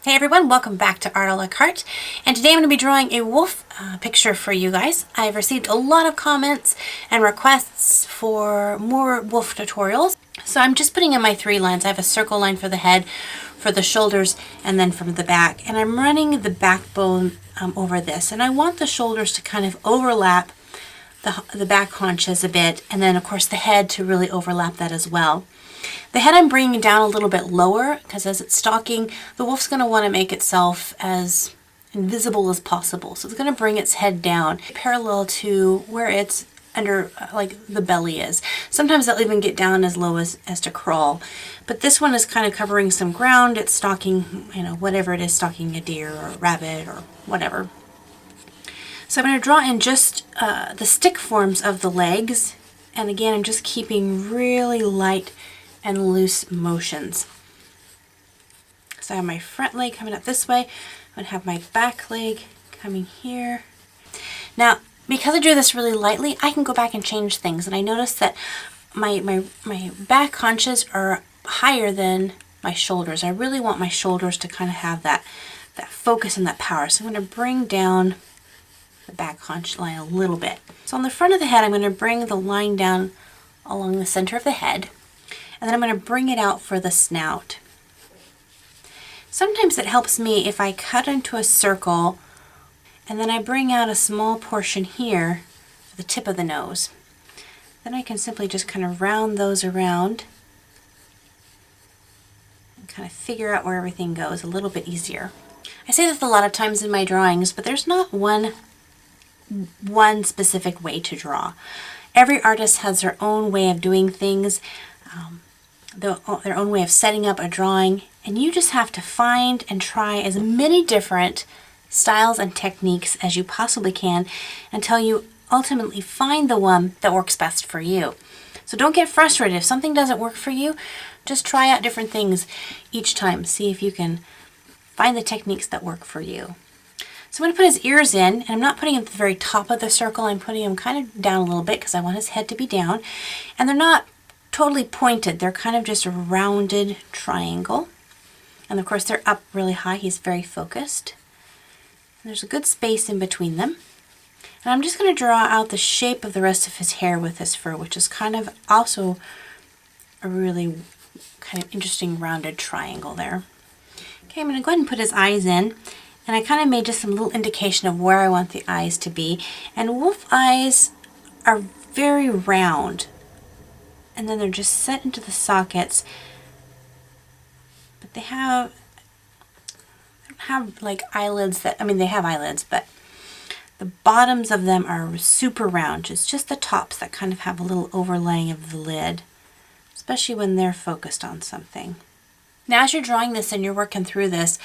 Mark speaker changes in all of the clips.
Speaker 1: Hey everyone, welcome back to Art a la Carte, and today I'm going to be drawing a wolf picture for you guys. I've received a lot of comments and requests for more wolf tutorials, so I'm just putting in my 3 lines. I have a circle line for the head, for the shoulders, and then from the back, and I'm running the backbone over this, and I want the shoulders to kind of overlap the back haunches a bit, and then of course the head to really overlap that as well. The head I'm bringing down a little bit lower because as it's stalking, the wolf's going to want to make itself as invisible as possible. So it's going to bring its head down parallel to where it's under, like the belly is. Sometimes they'll even get down as low as to crawl. But this one is kind of covering some ground. It's stalking, whatever it is, stalking a deer or a rabbit or whatever. So I'm going to draw in just the stick forms of the legs. And again, I'm just keeping really light and loose motions. So I have my front leg coming up this way. I'm going to have my back leg coming here. Now, because I drew this really lightly, I can go back and change things. And I noticed that my back haunches are higher than my shoulders. I really want my shoulders to kind of have that focus and that power. So I'm going to bring down the back haunch line a little bit. So on the front of the head, I'm going to bring the line down along the center of the head. And then I'm going to bring it out for the snout. Sometimes it helps me if I cut into a circle and then I bring out a small portion here for the tip of the nose. Then I can simply just kind of round those around and kind of figure out where everything goes a little bit easier. I say this a lot of times in my drawings, but there's not one specific way to draw. Every artist has their own way of doing things. Their own way of setting up a drawing, and you just have to find and try as many different styles and techniques as you possibly can until you ultimately find the one that works best for you. So don't get frustrated if something doesn't work for you. Just try out different things each time. See if you can find the techniques that work for you. So I'm going to put his ears in, and I'm not putting him at the very top of the circle. I'm putting him kind of down a little bit because I want his head to be down, and they're not totally pointed. They're kind of just a rounded triangle. And of course they're up really high. He's very focused. And there's a good space in between them. And I'm just going to draw out the shape of the rest of his hair with his fur, which is kind of also a really kind of interesting rounded triangle there. Okay, I'm going to go ahead and put his eyes in. And I kind of made just some little indication of where I want the eyes to be. And wolf eyes are very round. And then they're just set into the sockets, but they don't have like eyelids that, they have eyelids, but the bottoms of them are super round. It's just the tops that kind of have a little overlaying of the lid, especially when they're focused on something. Now as you're drawing this and you're working through this,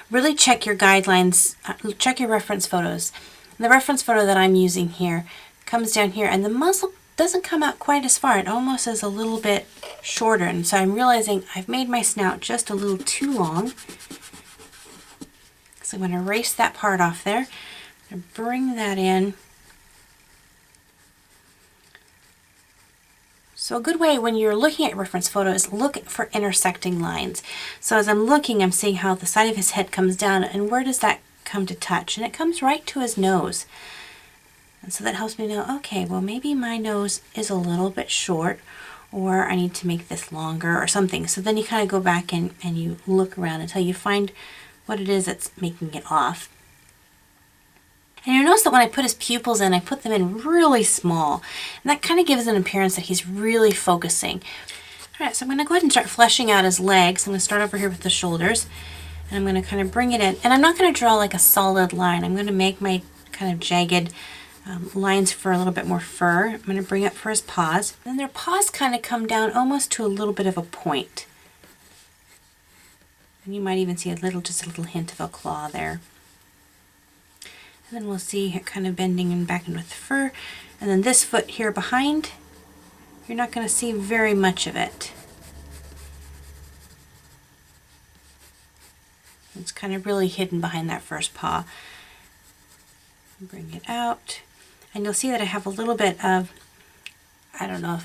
Speaker 1: really check your guidelines, check your reference photos. And the reference photo that I'm using here comes down here, and the muzzle doesn't come out quite as far. It almost is a little bit shorter, and so I'm realizing I've made my snout just a little too long. So I'm going to erase that part off there and bring that in. So a good way when you're looking at reference photos, look for intersecting lines. So as I'm looking, I'm seeing how the side of his head comes down, and where does that come to touch? And it comes right to his nose. And so that helps me know, okay, well maybe my nose is a little bit short, or I need to make this longer or something. So then you kind of go back and you look around until you find what it is that's making it off. And you'll notice that when I put his pupils in, I put them in really small. And that kind of gives an appearance that he's really focusing. All right, so I'm going to go ahead and start fleshing out his legs. I'm going to start over here with the shoulders. And I'm going to kind of bring it in. And I'm not going to draw like a solid line. I'm going to make my kind of jagged lines for a little bit more fur. I'm going to bring up for his paws. Then their paws kind of come down almost to a little bit of a point. And you might even see just a little hint of a claw there. And then we'll see it kind of bending and back in with the fur. And then this foot here behind, you're not going to see very much of it. It's kind of really hidden behind that first paw. Bring it out. And you'll see that I have a little bit of, I don't know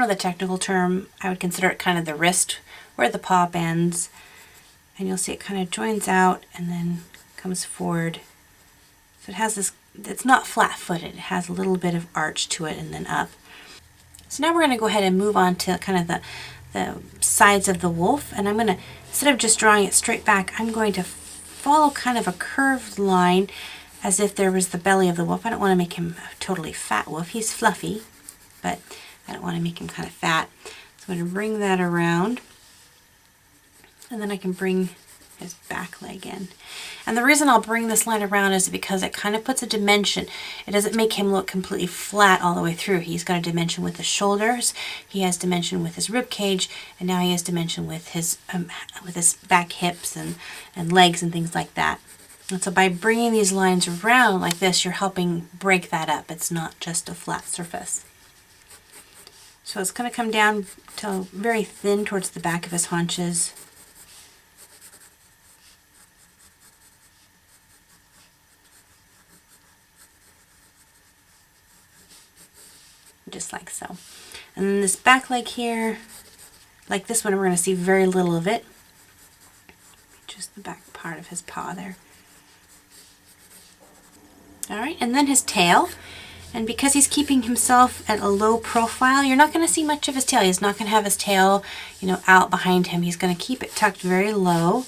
Speaker 1: the technical term, I would consider it kind of the wrist where the paw bends, and you'll see it kind of joins out and then comes forward. So it has this, it's not flat-footed, it has a little bit of arch to it and then up. So now we're going to go ahead and move on to kind of the sides of the wolf, and I'm going to, instead of just drawing it straight back, I'm going to follow kind of a curved line as if there was the belly of the wolf. I don't want to make him a totally fat wolf. He's fluffy, but I don't want to make him kind of fat. So I'm going to bring that around, and then I can bring his back leg in. And the reason I'll bring this line around is because it kind of puts a dimension. It doesn't make him look completely flat all the way through. He's got a dimension with his shoulders, he has dimension with his rib cage, and now he has dimension with his back hips and legs and things like that. And so by bringing these lines around like this, you're helping break that up. It's not just a flat surface. So it's going to come down to very thin towards the back of his haunches. Just like so. And then this back leg here, like this one, we're going to see very little of it. Just the back part of his paw there. Alright, and then his tail. And because he's keeping himself at a low profile, you're not going to see much of his tail. He's not going to have his tail, out behind him. He's going to keep it tucked very low,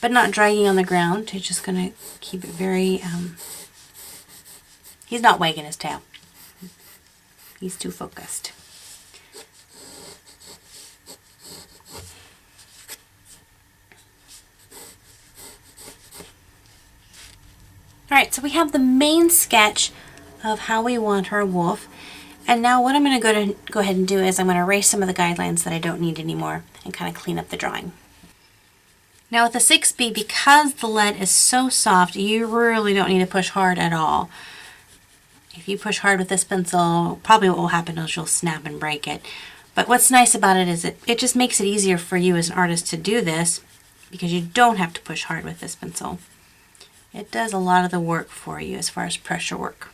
Speaker 1: but not dragging on the ground. He's just going to keep it very, he's not wagging his tail. He's too focused. Alright, so we have the main sketch of how we want our wolf. And now what I'm going to go ahead and do is I'm going to erase some of the guidelines that I don't need anymore and kind of clean up the drawing. Now with the 6B, because the lead is so soft, you really don't need to push hard at all. If you push hard with this pencil, probably what will happen is you'll snap and break it. But what's nice about it is it just makes it easier for you as an artist to do this because you don't have to push hard with this pencil. It does a lot of the work for you as far as pressure work.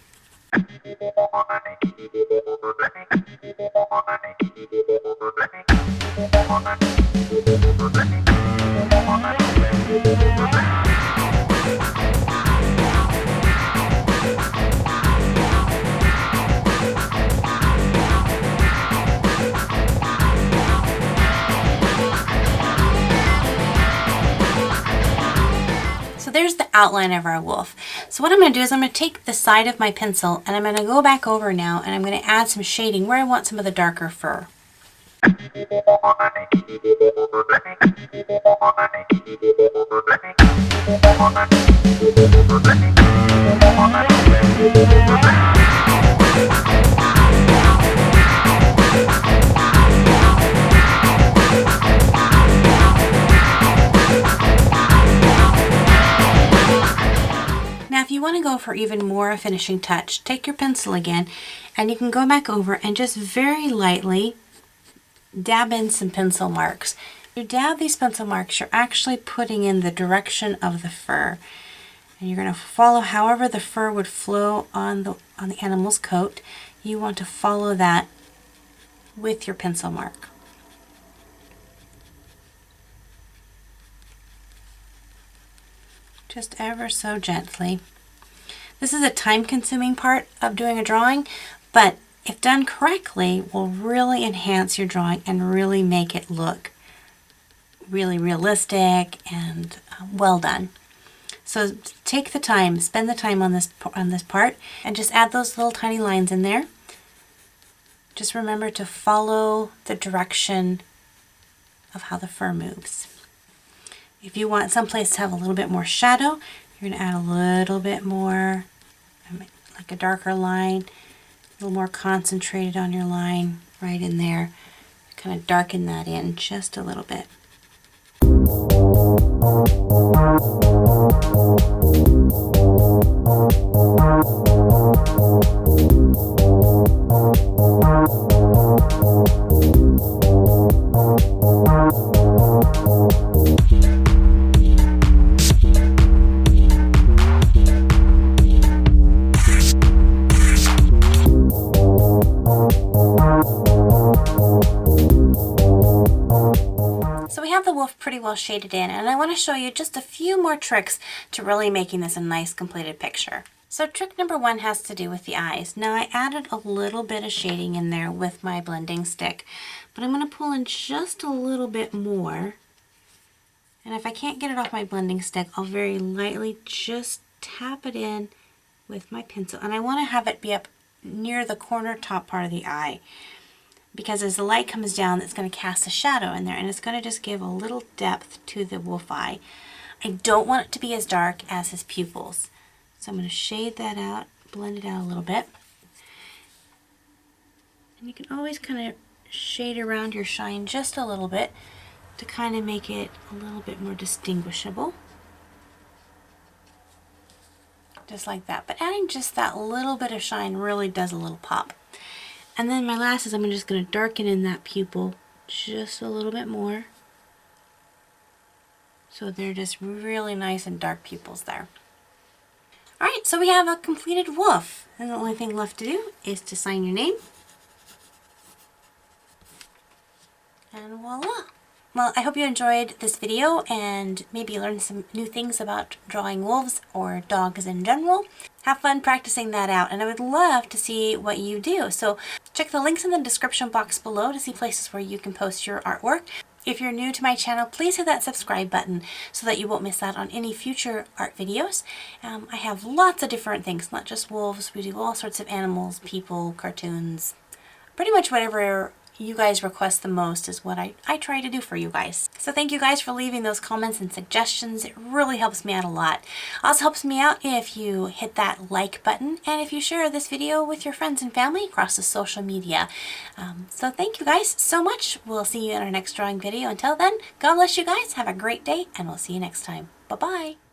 Speaker 1: There's the outline of our wolf. So what I'm going to do is I'm going to take the side of my pencil and I'm going to go back over now and I'm going to add some shading where I want some of the darker fur. Now if you want to go for even more a finishing touch, take your pencil again and you can go back over and just very lightly dab in some pencil marks. You dab these pencil marks, you're actually putting in the direction of the fur. And you're going to follow however the fur would flow on the animal's coat. You want to follow that with your pencil mark. Just ever so gently. This is a time-consuming part of doing a drawing, but if done correctly, will really enhance your drawing and really make it look really realistic and well done. So take the time, spend the time on this part, and just add those little tiny lines in there. Just remember to follow the direction of how the fur moves. If you want someplace to have a little bit more shadow, you're going to add a little bit more, like a darker line, a little more concentrated on your line right in there. Kind of darken that in just a little bit. shaded in, and I want to show you just a few more tricks to really making this a nice completed picture. So trick number 1 has to do with the eyes. Now I added a little bit of shading in there with my blending stick, but I'm going to pull in just a little bit more. And if I can't get it off my blending stick, I'll very lightly just tap it in with my pencil. And I want to have it be up near the corner top part of the eye, because as the light comes down, it's going to cast a shadow in there, and it's going to just give a little depth to the wolf eye. I don't want it to be as dark as his pupils. So I'm going to shade that out, blend it out a little bit. And you can always kind of shade around your shine just a little bit to kind of make it a little bit more distinguishable. Just like that. But adding just that little bit of shine really does a little pop. And then my last is I'm just going to darken in that pupil just a little bit more. So they're just really nice and dark pupils there. Alright, so we have a completed wolf. And the only thing left to do is to sign your name. And voila! Well, I hope you enjoyed this video and maybe learned some new things about drawing wolves or dogs in general. Have fun practicing that out, and I would love to see what you do. So check the links in the description box below to see places where you can post your artwork. If you're new to my channel, please hit that subscribe button so that you won't miss out on any future art videos. I have lots of different things, not just wolves. We do all sorts of animals, people, cartoons, pretty much whatever you guys request the most is what I try to do for you guys. So thank you guys for leaving those comments and suggestions. It really helps me out a lot. Also helps me out if you hit that like button and if you share this video with your friends and family across the social media. So thank you guys so much. We'll see you in our next drawing video. Until then, God bless you guys. Have a great day and we'll see you next time. Bye-bye.